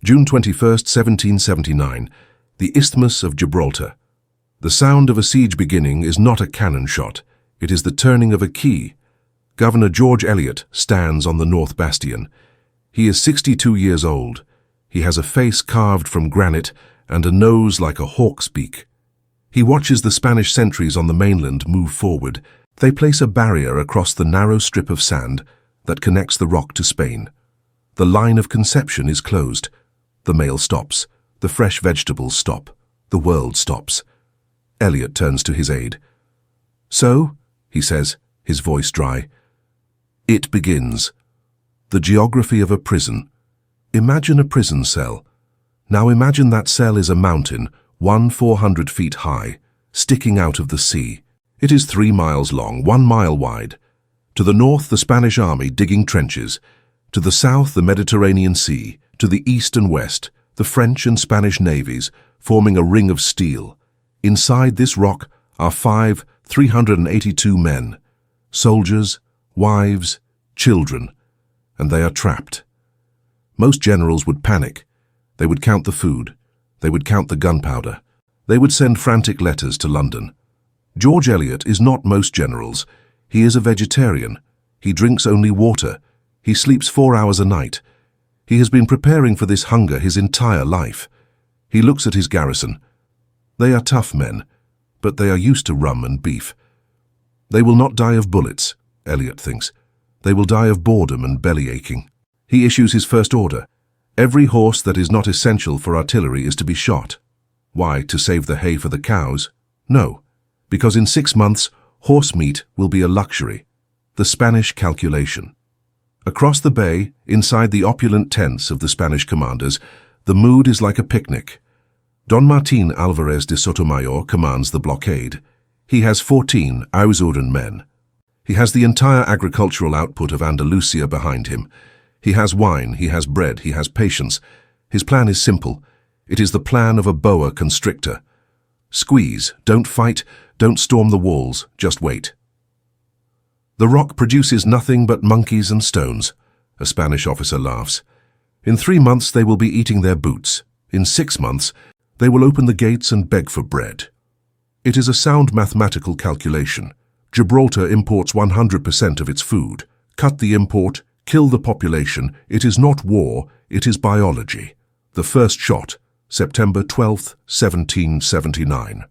June 21, 1779, the Isthmus of Gibraltar. The sound of a siege beginning is not a cannon shot, it is the turning of a key. Governor George Eliott stands on the North Bastion. He is 62 years old. He has a face carved from granite and a nose like a hawk's beak. He watches the Spanish sentries on the mainland move forward. They place a barrier across the narrow strip of sand that connects the rock to Spain. The line of conception is closed. The mail stops. The fresh vegetables stop. The world stops. Eliott turns to his aide. "So," he says, his voice dry, "it begins. The geography of a prison. Imagine a prison cell. Now imagine that cell is a mountain, 400 feet high, sticking out of the sea. It is 3 miles long, 1 mile wide. To the north, the Spanish army digging trenches. To the south, the Mediterranean Sea. To the east and west, the French and Spanish Navies, forming a ring of steel. Inside this rock are 382 men, soldiers, wives, children, and they are trapped. Most generals would panic. They would count the food. They would count the gunpowder. They would send frantic letters to London. George Eliott is not most generals. He is a vegetarian. He drinks only water. He sleeps 4 hours a night. He has been preparing for this hunger his entire life. He looks at his garrison. They are tough men, but they are used to rum and beef. They will not die of bullets, Eliott thinks. They will die of boredom and belly aching. He issues his first order. Every horse that is not essential for artillery is to be shot. Why, to save the hay for the cows? No, because in 6 months, horse meat will be a luxury. The Spanish calculation. Across the bay, inside the opulent tents of the Spanish commanders, the mood is like a picnic. Don Martin Alvarez de Sotomayor commands the blockade. He has 14 Ausüren men. He has the entire agricultural output of Andalusia behind him. He has wine, he has bread, he has patience. His plan is simple. It is the plan of a boa constrictor. Squeeze, don't fight, don't storm the walls, just wait. The rock produces nothing but monkeys and stones, a Spanish officer laughs. In 3 months they will be eating their boots. In 6 months, they will open the gates and beg for bread. It is a sound mathematical calculation. Gibraltar imports 100% of its food. Cut the import, kill the population. It is not war, it is biology. The first shot, September 12, 1779.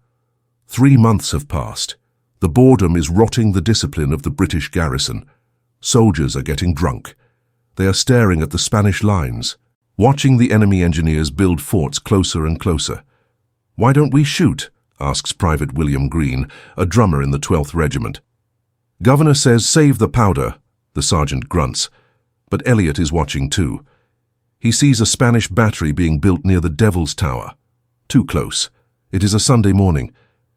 3 months have passed. The boredom is rotting the discipline of the British garrison. Soldiers are getting drunk. They are staring at the Spanish lines, watching the enemy engineers build forts closer and closer. "Why don't we shoot?" asks Private William Green, a drummer in the 12th Regiment. "Governor says save the powder," the sergeant grunts. But Eliott is watching too. He sees a Spanish battery being built near the Devil's Tower. Too close. It is a Sunday morning.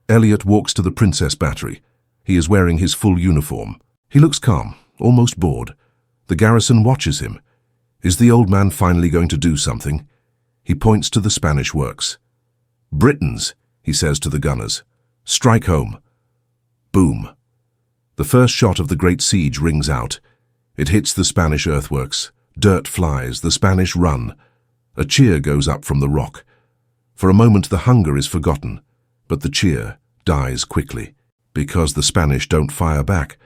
Eliott walks to the Princess Battery. He is wearing his full uniform. He looks calm, almost bored. The garrison watches him. Is the old man finally going to do something? He points to the Spanish works. "Britons," he says to the gunners, "strike home." Boom. The first shot of the great siege rings out. It hits the Spanish earthworks. Dirt flies, the Spanish run. A cheer goes up from the rock. For a moment the hunger is forgotten, but the cheer dies quickly, because the Spanish don't fire back.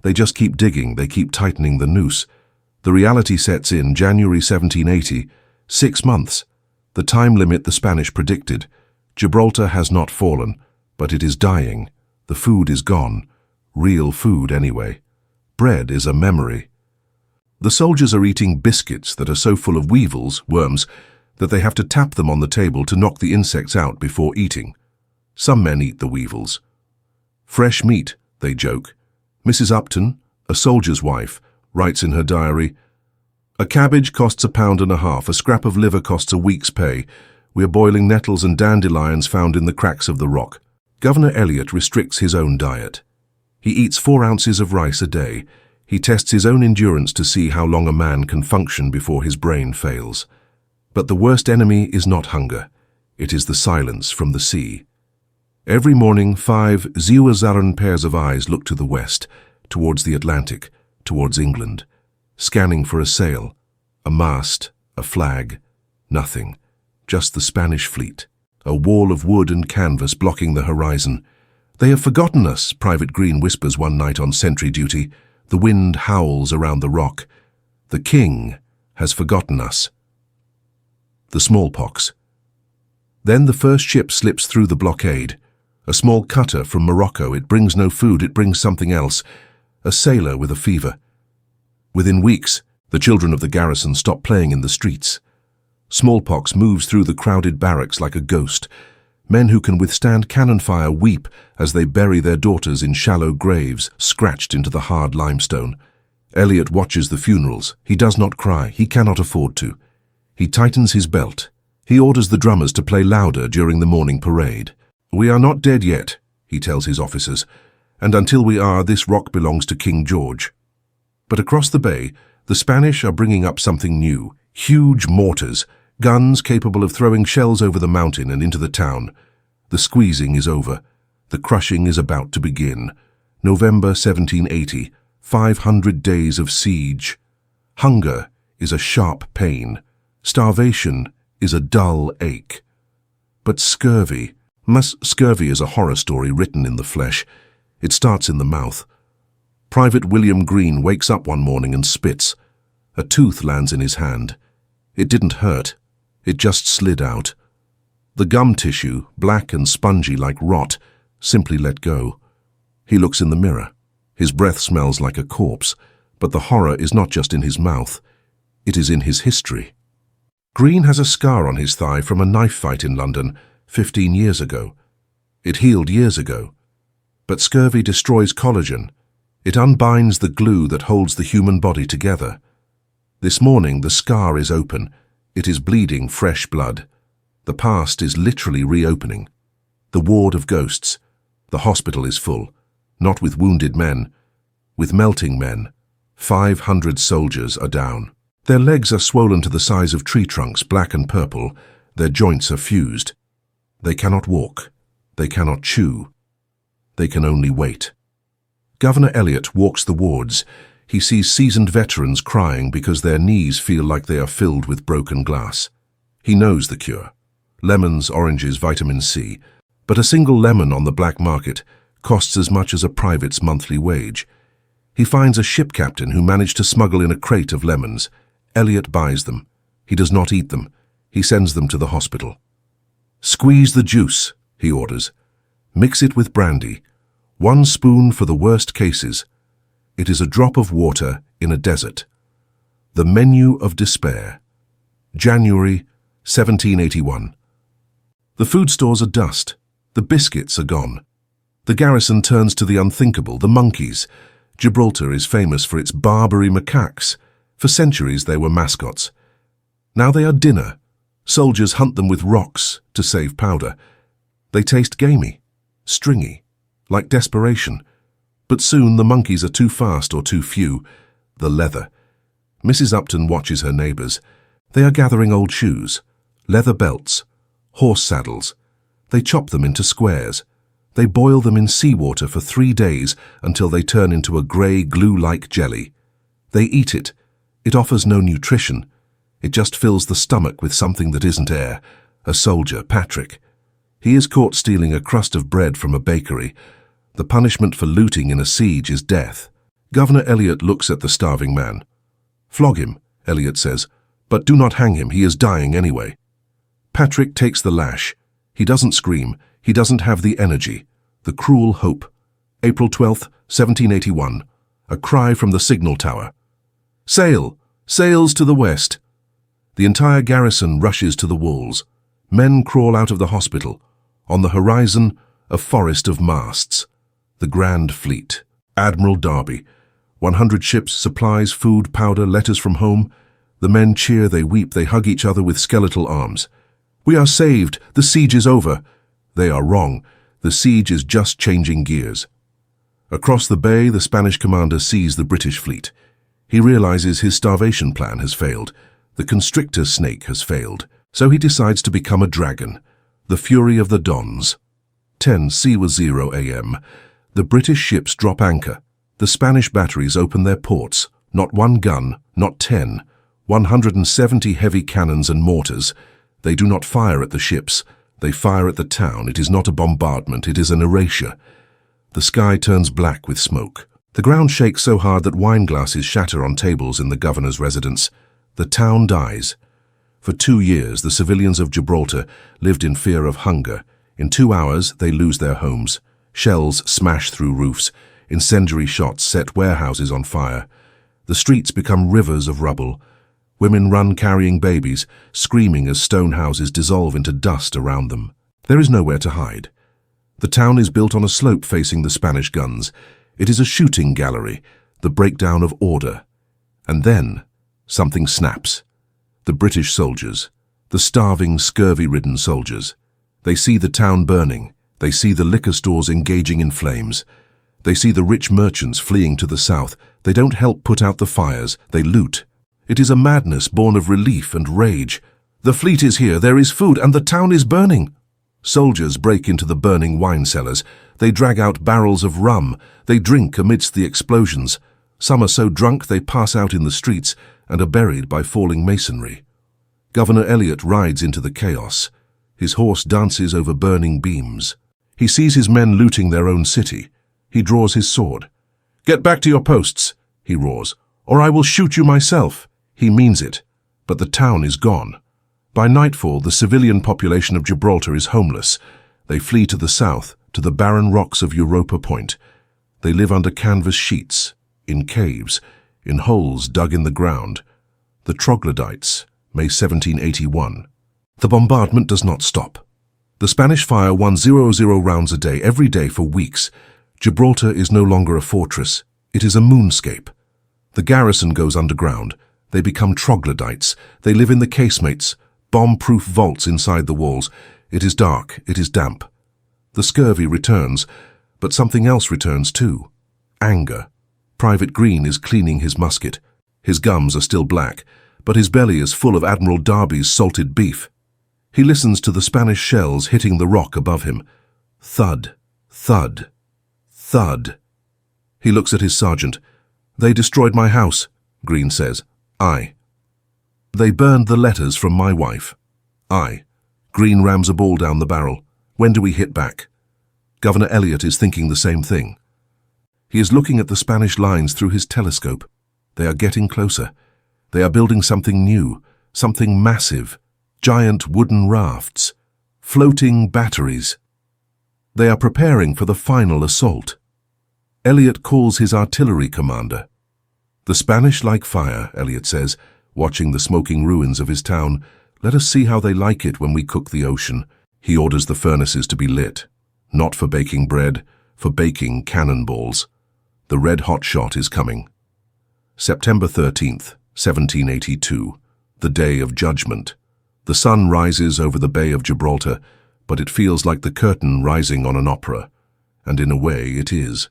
They just keep digging, they keep tightening the noose. The reality sets in January 1780, 6 months, the time limit the Spanish predicted. Gibraltar has not fallen, but it is dying. The food is gone. Real food anyway. Bread is a memory. The soldiers are eating biscuits that are so full of weevils, worms, that they have to tap them on the table to knock the insects out before eating. Some men eat the weevils. "Fresh meat," they joke. Mrs. Upton, a soldier's wife, writes in her diary, "A cabbage costs £1.50, a scrap of liver costs a week's pay. We are boiling nettles and dandelions found in the cracks of the rock." Governor Eliott restricts his own diet. He eats 4 ounces of rice a day. He tests his own endurance to see how long a man can function before his brain fails. But the worst enemy is not hunger. It is the silence from the sea. Every morning 5 Zeeuwazaren pairs of eyes look to the west, towards the Atlantic, towards England, scanning for a sail, a mast, a flag. Nothing. Just the Spanish fleet. A wall of wood and canvas blocking the horizon. "They have forgotten us," Private Green whispers one night on sentry duty. The wind howls around the rock. "The king has forgotten us." The smallpox. Then the first ship slips through the blockade. A small cutter from Morocco. It brings no food, it brings something else. A sailor with a fever. Within weeks, the children of the garrison stop playing in the streets. Smallpox moves through the crowded barracks like a ghost. Men who can withstand cannon fire weep as they bury their daughters in shallow graves scratched into the hard limestone. Eliott watches the funerals. He does not cry. He cannot afford to. He tightens his belt. He orders the drummers to play louder during the morning parade. "We are not dead yet," he tells his officers, "and until we are, this rock belongs to King George." But across the bay, the Spanish are bringing up something new. Huge mortars, guns capable of throwing shells over the mountain and into the town. The squeezing is over. The crushing is about to begin. November 1780, 500 days of siege. Hunger is a sharp pain. Starvation is a dull ache. But scurvy is a horror story written in the flesh. It starts in the mouth. Private William Green wakes up one morning and spits. A tooth lands in his hand. It didn't hurt. It just slid out. The gum tissue, black and spongy like rot, simply let go. He looks in the mirror. His breath smells like a corpse, but the horror is not just in his mouth. It is in his history. Green has a scar on his thigh from a knife fight in London 15 years ago. It healed years ago. But scurvy destroys collagen. It unbinds the glue that holds the human body together. This morning, the scar is open. It is bleeding fresh blood. The past is literally reopening. The ward of ghosts. The hospital is full. Not with wounded men, with melting men. 500 soldiers are down. Their legs are swollen to the size of tree trunks, black and purple. Their joints are fused. They cannot walk. They cannot chew. They can only wait. Governor Eliott walks the wards. He sees seasoned veterans crying because their knees feel like they are filled with broken glass. He knows the cure. Lemons, oranges, vitamin C. But a single lemon on the black market costs as much as a private's monthly wage. He finds a ship captain who managed to smuggle in a crate of lemons. Eliott buys them. He does not eat them. He sends them to the hospital. "Squeeze the juice," he orders. "Mix it with brandy. 1 spoon for the worst cases." It is a drop of water in a desert. The menu of despair. January 1781. The food stores are dust. The biscuits are gone. The garrison turns to the unthinkable, the monkeys. Gibraltar is famous for its Barbary macaques. For centuries they were mascots. Now they are dinner. Soldiers hunt them with rocks to save powder. They taste gamey, stringy, like desperation. But soon the monkeys are too fast or too few. The leather. Mrs. Upton watches her neighbours. They are gathering old shoes, leather belts, horse saddles. They chop them into squares. They boil them in seawater for 3 days until they turn into a grey glue-like jelly. They eat it. It offers no nutrition. It just fills the stomach with something that isn't air. A soldier, Patrick. He is caught stealing a crust of bread from a bakery. The punishment for looting in a siege is death. Governor Eliott looks at the starving man. "Flog him," Eliott says, "but do not hang him. He is dying anyway." Patrick takes the lash. He doesn't scream. He doesn't have the energy. The cruel hope. April 12th, 1781. A cry from the signal tower. "Sail! Sails to the west!" The entire garrison rushes to the walls. Men crawl out of the hospital. On the horizon, a forest of masts. The Grand Fleet. Admiral Derby. 100 ships, supplies, food, powder, letters from home. The men cheer, they weep, they hug each other with skeletal arms. "We are saved! The siege is over!" They are wrong. The siege is just changing gears. Across the bay, the Spanish commander sees the British fleet. He realizes his starvation plan has failed. The constrictor snake has failed. So he decides to become a dragon. The fury of the Dons. 10:00 a.m. The British ships drop anchor. The Spanish batteries open their ports. Not 1 gun, not 10. 170 heavy cannons and mortars. They do not fire at the ships. They fire at the town. It is not a bombardment. It is an erasure. The sky turns black with smoke. The ground shakes so hard that wine glasses shatter on tables in the governor's residence. The town dies. For 2 years, the civilians of Gibraltar lived in fear of hunger. In 2 hours, they lose their homes. Shells smash through roofs. Incendiary shots set warehouses on fire. The streets become rivers of rubble. Women run carrying babies, screaming as stone houses dissolve into dust around them. There is nowhere to hide. The town is built on a slope facing the Spanish guns. It is a shooting gallery, the breakdown of order. And then, something snaps. The British soldiers, the starving, scurvy-ridden soldiers. They see the town burning. They see the liquor stores engaging in flames. They see the rich merchants fleeing to the south. They don't help put out the fires. They loot. It is a madness born of relief and rage. The fleet is here, there is food, and the town is burning. Soldiers break into the burning wine cellars. They drag out barrels of rum. They drink amidst the explosions. Some are so drunk they pass out in the streets and are buried by falling masonry. Governor Eliott rides into the chaos. His horse dances over burning beams. He sees his men looting their own city. He draws his sword. "Get back to your posts," he roars, "or I will shoot you myself." He means it, but the town is gone. By nightfall, the civilian population of Gibraltar is homeless. They flee to the south, to the barren rocks of Europa Point. They live under canvas sheets, in caves, in holes dug in the ground. The Troglodytes, May 1781. The bombardment does not stop. The Spanish fire 100 rounds a day, every day for weeks. Gibraltar is no longer a fortress. It is a moonscape. The garrison goes underground. They become troglodytes. They live in the casemates, bomb-proof vaults inside the walls. It is dark. It is damp. The scurvy returns, but something else returns too. Anger. Private Green is cleaning his musket. His gums are still black, but his belly is full of Admiral Darby's salted beef. He listens to the Spanish shells hitting the rock above him. Thud, thud, thud. He looks at his sergeant. "They destroyed my house," Green says. "Aye." "They burned the letters from my wife." "Aye." Green rams a ball down the barrel. "When do we hit back?" Governor Eliott is thinking the same thing. He is looking at the Spanish lines through his telescope. They are getting closer. They are building something new, something massive. Giant wooden rafts. Floating batteries. They are preparing for the final assault. Eliott calls his artillery commander. "The Spanish like fire," Eliott says, watching the smoking ruins of his town. "Let us see how they like it when we cook the ocean." He orders the furnaces to be lit, not for baking bread, for baking cannonballs. The red-hot shot is coming. September 13th, 1782, the day of judgment. The sun rises over the Bay of Gibraltar, but it feels like the curtain rising on an opera. And in a way, it is.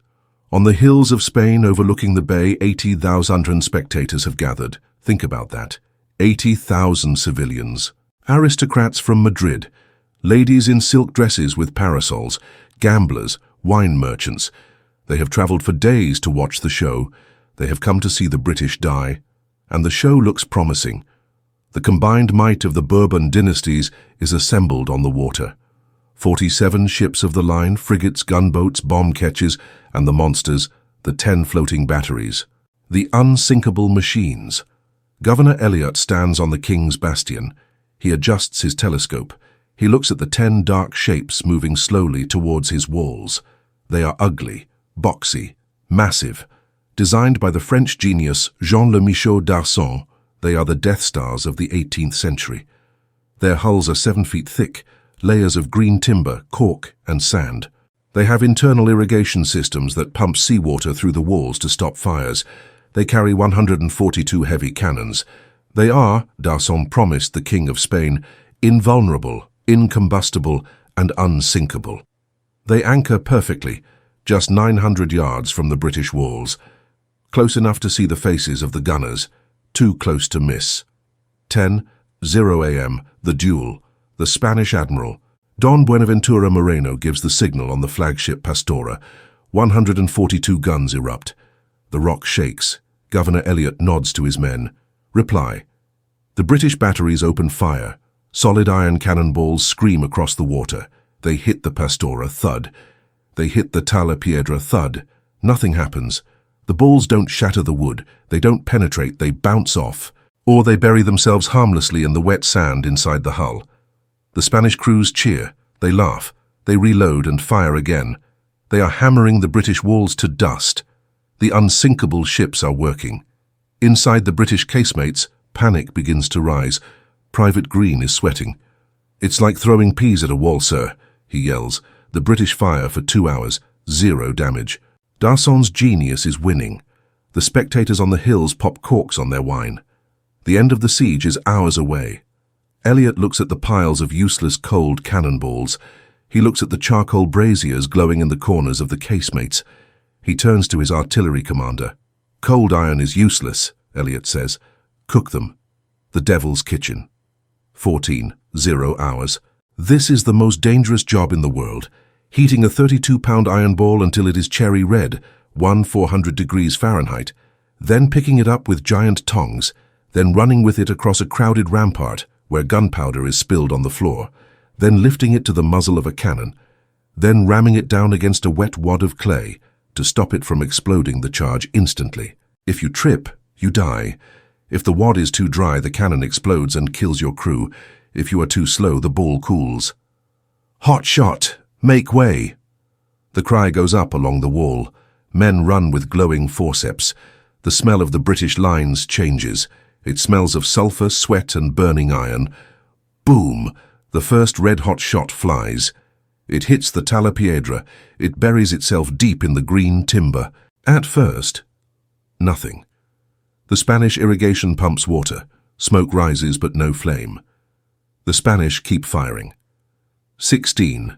On the hills of Spain overlooking the bay, 80,000 spectators have gathered. Think about that. 80,000 civilians. Aristocrats from Madrid, ladies in silk dresses with parasols, gamblers, wine merchants. They have traveled for days to watch the show. They have come to see the British die. And the show looks promising. The combined might of the Bourbon dynasties is assembled on the water. 47 ships of the line, frigates, gunboats, bomb ketches, and the monsters, the 10 floating batteries. The unsinkable machines. Governor Eliott stands on the King's Bastion. He adjusts his telescope. He looks at the 10 dark shapes moving slowly towards his walls. They are ugly, boxy, massive. Designed by the French genius Jean-Le Michaux d'Arçon, they are the Death Stars of the 18th century. Their hulls are 7 feet thick, layers of green timber, cork, and sand. They have internal irrigation systems that pump seawater through the walls to stop fires. They carry 142 heavy cannons. They are, d'Arçon promised the King of Spain, invulnerable, incombustible, and unsinkable. They anchor perfectly, just 900 yards from the British walls. Close enough to see the faces of the gunners, too close to miss. 10:00 a.m., the duel. The Spanish admiral, Don Buenaventura Moreno, gives the signal on the flagship Pastora. 142 guns erupt. The rock shakes. Governor Eliott nods to his men. "Reply." The British batteries open fire. Solid iron cannonballs scream across the water. They hit the Pastora, thud. They hit the Tala Piedra, thud. Nothing happens. The balls don't shatter the wood. They don't penetrate, they bounce off. Or they bury themselves harmlessly in the wet sand inside the hull. The Spanish crews cheer. They laugh. They reload and fire again. They are hammering the British walls to dust. The unsinkable ships are working. Inside the British casemates, panic begins to rise. Private Green is sweating. "It's like throwing peas at a wall, sir," he yells. The British fire for 2 hours, 0 damage. Darson's genius is winning. The spectators on the hills pop corks on their wine. The end of the siege is hours away. Eliott looks at the piles of useless cold cannonballs. He looks at the charcoal braziers glowing in the corners of the casemates. He turns to his artillery commander. "Cold iron is useless," Eliott says. "Cook them." The devil's kitchen. 14, 0 hours. This is the most dangerous job in the world. Heating a 32-pound iron ball until it is cherry red, 400 degrees Fahrenheit, then picking it up with giant tongs, then running with it across a crowded rampart where gunpowder is spilled on the floor, then lifting it to the muzzle of a cannon, then ramming it down against a wet wad of clay to stop it from exploding the charge instantly. If you trip, you die. If the wad is too dry, the cannon explodes and kills your crew. If you are too slow, the ball cools. "Hot shot! Make way!" The cry goes up along the wall. Men run with glowing forceps. The smell of the British lines changes. It smells of sulphur, sweat, and burning iron. Boom! The first red-hot shot flies. It hits the Tala Piedra. It buries itself deep in the green timber. At first, nothing. The Spanish irrigation pumps water. Smoke rises, but no flame. The Spanish keep firing. 16,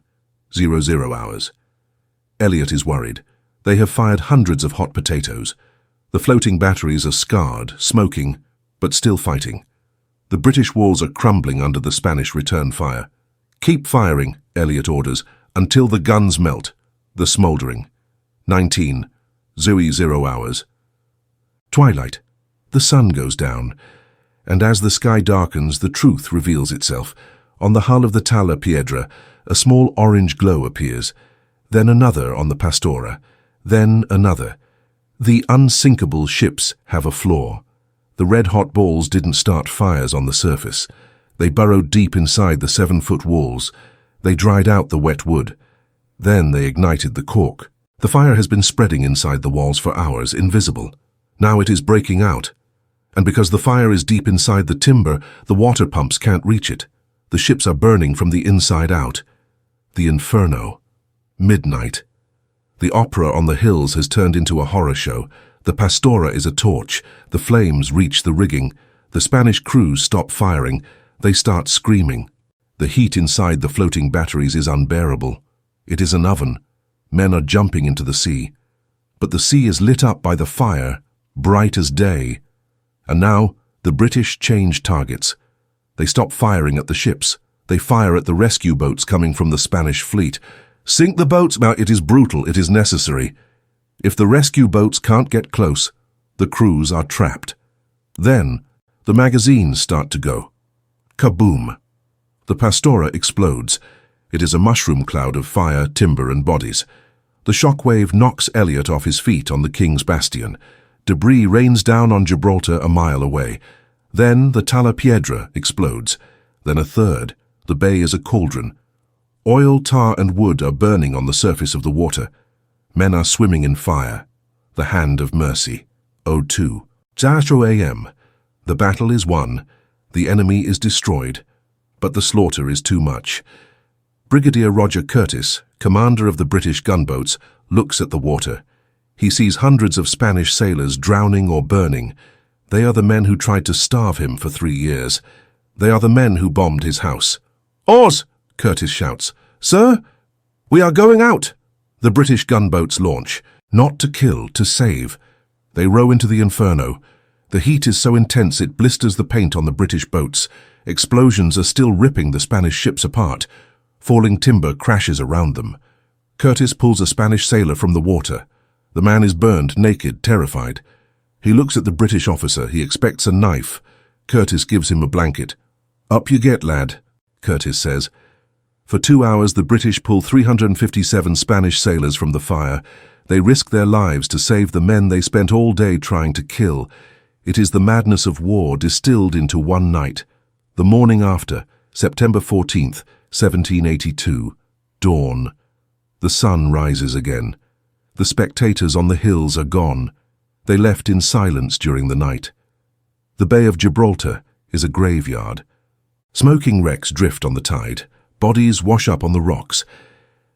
0 hours. Eliott is worried. They have fired hundreds of hot potatoes. The floating batteries are scarred, smoking, but still fighting. The British walls are crumbling under the Spanish return fire. "Keep firing," Eliott orders, "until the guns melt." The smouldering. 19, 0 hours. Twilight. The sun goes down, and as the sky darkens, the truth reveals itself. On the hull of the Tala Piedra, a small orange glow appears, then another on the Pastora, then another. The unsinkable ships have a flaw. The red-hot balls didn't start fires on the surface. They burrowed deep inside the 7-foot walls. They dried out the wet wood. Then they ignited the cork. The fire has been spreading inside the walls for hours, invisible. Now it is breaking out. And because the fire is deep inside the timber, the water pumps can't reach it. The ships are burning from the inside out. The inferno. Midnight. The opera on the hills has turned into a horror show. The Pastora is a torch. The flames reach the rigging. The Spanish crews stop firing. They start screaming. The heat inside the floating batteries is unbearable. It is an oven. Men are jumping into the sea. But the sea is lit up by the fire, bright as day. And now the British change targets. They stop firing at the ships. They fire at the rescue boats coming from the Spanish fleet. "Sink the boats!" Now, it is brutal, it is necessary. If the rescue boats can't get close, the crews are trapped. Then the magazines start to go. Kaboom! The Pastora explodes. It is a mushroom cloud of fire, timber, and bodies. The shockwave knocks Eliott off his feet on the North Bastion. Debris rains down on Gibraltar a mile away. Then the Tala Piedra explodes. Then a third. The bay is a cauldron. Oil, tar, and wood are burning on the surface of the water. Men are swimming in fire. The hand of mercy. Ode 2. 4 a.m. The battle is won. The enemy is destroyed. But the slaughter is too much. Brigadier Roger Curtis, commander of the British gunboats, looks at the water. He sees hundreds of Spanish sailors drowning or burning. They are the men who tried to starve him for 3 years. They are the men who bombed his house. "Oars!" Curtis shouts. "Sir, we are going out!" The British gunboats launch, not to kill, to save. They row into the inferno. The heat is so intense it blisters the paint on the British boats. Explosions are still ripping the Spanish ships apart. Falling timber crashes around them. Curtis pulls a Spanish sailor from the water. The man is burned, naked, terrified. He looks at the British officer. He expects a knife. Curtis gives him a blanket. "Up you get, lad," Curtis says. For 2 hours, the British pull 357 Spanish sailors from the fire. They risk their lives to save the men they spent all day trying to kill. It is the madness of war distilled into one night. The morning after, September 14th, 1782. Dawn. The sun rises again. The spectators on the hills are gone. They left in silence during the night. The Bay of Gibraltar is a graveyard. Smoking wrecks drift on the tide. Bodies wash up on the rocks.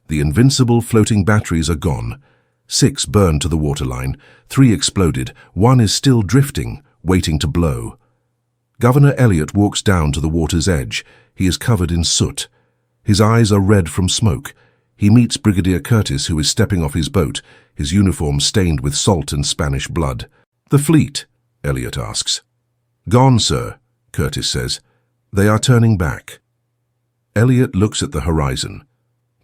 The invincible floating batteries are gone. 6 burned to the waterline, 3 exploded, 1 is still drifting, waiting to blow. Governor Eliott walks down to the water's edge. He is covered in soot. His eyes are red from smoke. He meets Brigadier Curtis, who is stepping off his boat, his uniform stained with salt and Spanish blood. "The fleet?" Eliott asks. "Gone, sir," Curtis says. "They are turning back." Eliott looks at the horizon.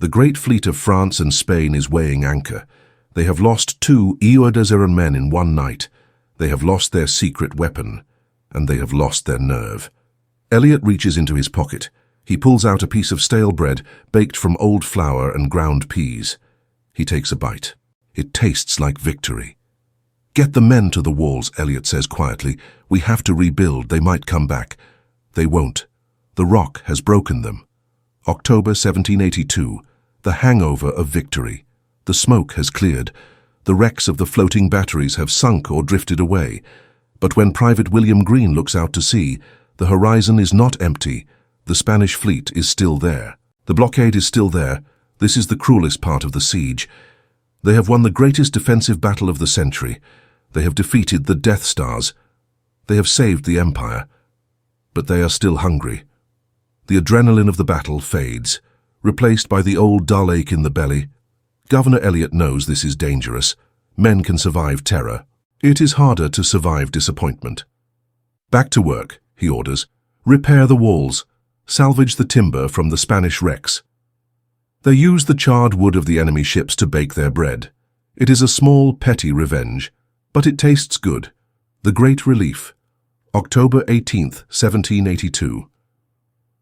The great fleet of France and Spain is weighing anchor. They have lost 2 Iode men in one night. They have lost their secret weapon, and they have lost their nerve. Eliott reaches into his pocket. He pulls out a piece of stale bread baked from old flour and ground peas. He takes a bite. It tastes like victory. "Get the men to the walls," Eliott says quietly. "We have to rebuild. They might come back." They won't. The rock has broken them. October 1782. The hangover of victory. The smoke has cleared. The wrecks of the floating batteries have sunk or drifted away. But when Private William Green looks out to sea, the horizon is not empty. The Spanish fleet is still there. The blockade is still there. This is the cruelest part of the siege. They have won the greatest defensive battle of the century. They have defeated the Death Stars. They have saved the Empire. But they are still hungry. The adrenaline of the battle fades, replaced by the old dull ache in the belly. Governor Eliott knows this is dangerous. Men can survive terror. It is harder to survive disappointment. "Back to work," he orders. "Repair the walls. Salvage the timber from the Spanish wrecks." They use the charred wood of the enemy ships to bake their bread. It is a small, petty revenge, but it tastes good. The Great Relief. October 18th, 1782.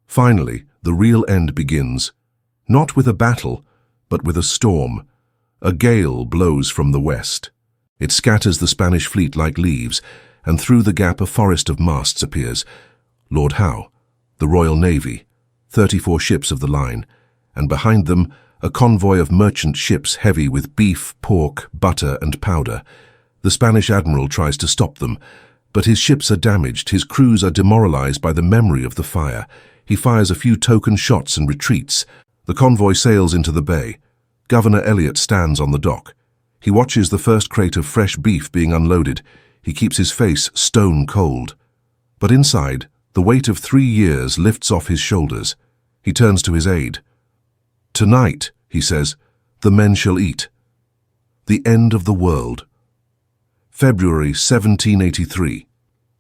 Finally, the real end begins. Not with a battle, but with a storm. A gale blows from the west. It scatters the Spanish fleet like leaves, and through the gap a forest of masts appears. Lord Howe, the Royal Navy, 34 ships of the line, and behind them a convoy of merchant ships heavy with beef, pork, butter, and powder. The Spanish admiral tries to stop them, but his ships are damaged, his crews are demoralized by the memory of the fire. He fires a few token shots and retreats. The convoy sails into the bay. Governor Eliott stands on the dock. He watches the first crate of fresh beef being unloaded. He keeps his face stone cold. But inside, the weight of 3 years lifts off his shoulders. He turns to his aide. "Tonight," he says, "the men shall eat." The end of the world. February 1783.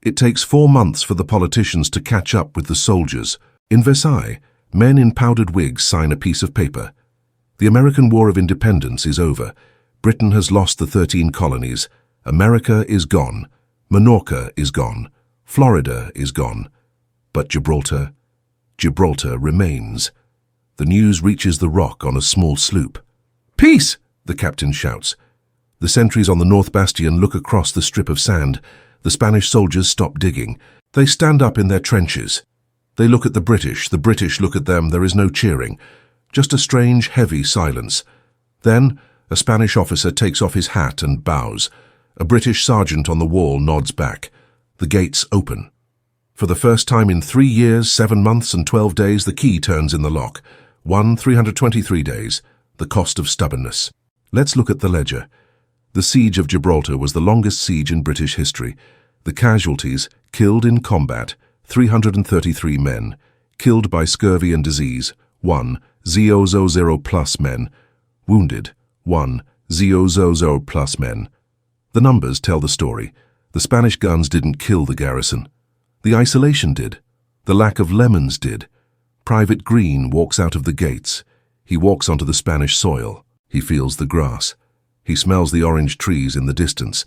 It takes 4 months for the politicians to catch up with the soldiers. In Versailles, men in powdered wigs sign a piece of paper. The American War of Independence is over. Britain has lost the 13 colonies. America is gone. Minorca is gone. Florida is gone. But Gibraltar remains. The news reaches the Rock on a small sloop. "Peace!" the captain shouts. The sentries on the North Bastion look across the strip of sand. The Spanish soldiers stop digging. They stand up in their trenches. They look at the British look at them. There is no cheering, just a strange, heavy silence. Then, a Spanish officer takes off his hat and bows. A British sergeant on the wall nods back. The gates open. For the first time in 3 years, 7 months and 12 days, the key turns in the lock. 323 days, the cost of stubbornness. Let's look at the ledger. The siege of Gibraltar was the longest siege in British history. The casualties, killed in combat, 333 men. Killed by scurvy and disease, 1,000 plus men. Wounded, 1,000 plus men. The numbers tell the story. The Spanish guns didn't kill the garrison. The isolation did. The lack of lemons did. Private Green walks out of the gates. He walks onto the Spanish soil. He feels the grass. He smells the orange trees in the distance.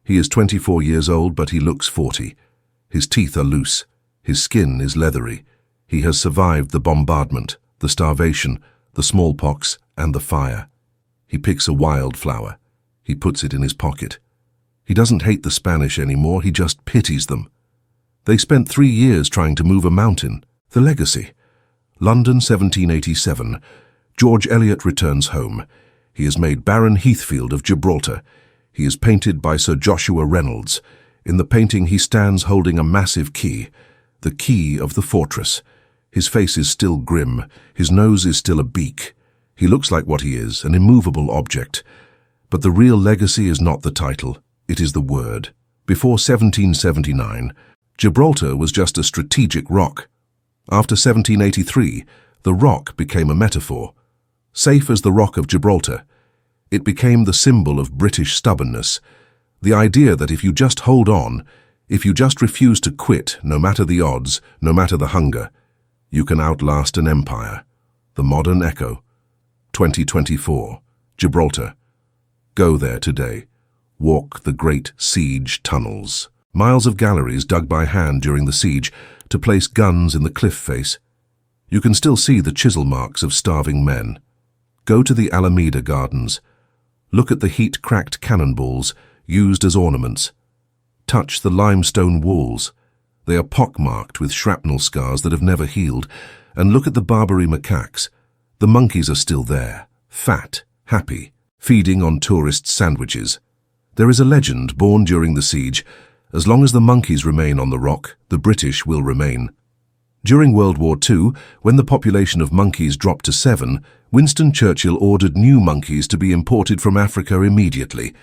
He is 24 years old, but he looks 40. His teeth are loose. His skin is leathery. He has survived the bombardment, the starvation, the smallpox, and the fire. He picks a wildflower. He puts it in his pocket. He doesn't hate the Spanish anymore, he just pities them. They spent 3 years trying to move a mountain. The legacy. London, 1787. George Eliott returns home. He is made Baron Heathfield of Gibraltar. He is painted by Sir Joshua Reynolds. In the painting he stands holding a massive key, the key of the fortress. His face is still grim. His nose is still a beak. He looks like what he is, an immovable object. But the real legacy is not the title, it is the word. Before 1779, Gibraltar was just a strategic rock. After 1783, the rock became a metaphor. Safe as the Rock of Gibraltar, it became the symbol of British stubbornness. The idea that if you just hold on, if you just refuse to quit, no matter the odds, no matter the hunger, you can outlast an empire. The modern echo. 2024. Gibraltar. Go there today. Walk the great siege tunnels. Miles of galleries dug by hand during the siege to place guns in the cliff face. You can still see the chisel marks of starving men. Go to the Alameda Gardens. Look at the heat-cracked cannonballs used as ornaments. Touch the limestone walls. They are pockmarked with shrapnel scars that have never healed. And look at the Barbary macaques. The monkeys are still there, fat, happy, feeding on tourist sandwiches. There is a legend born during the siege. As long as the monkeys remain on the rock, the British will remain. During World War II, when the population of monkeys dropped to 7, Winston Churchill ordered new monkeys to be imported from Africa immediately.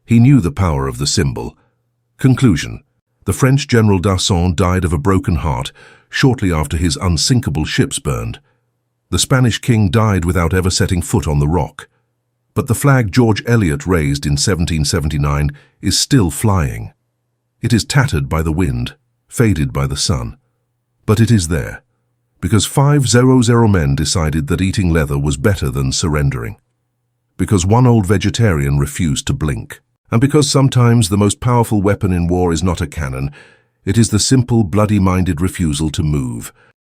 He knew the power of the symbol. Conclusion. The French General d'Asson died of a broken heart shortly after his unsinkable ships burned. The Spanish king died without ever setting foot on the rock. But the flag George Eliott raised in 1779 is still flying. It is tattered by the wind, faded by the sun. But it is there, because 500 men decided that eating leather was better than surrendering. Because one old vegetarian refused to blink. And because sometimes the most powerful weapon in war is not a cannon, it is the simple, bloody-minded refusal to move.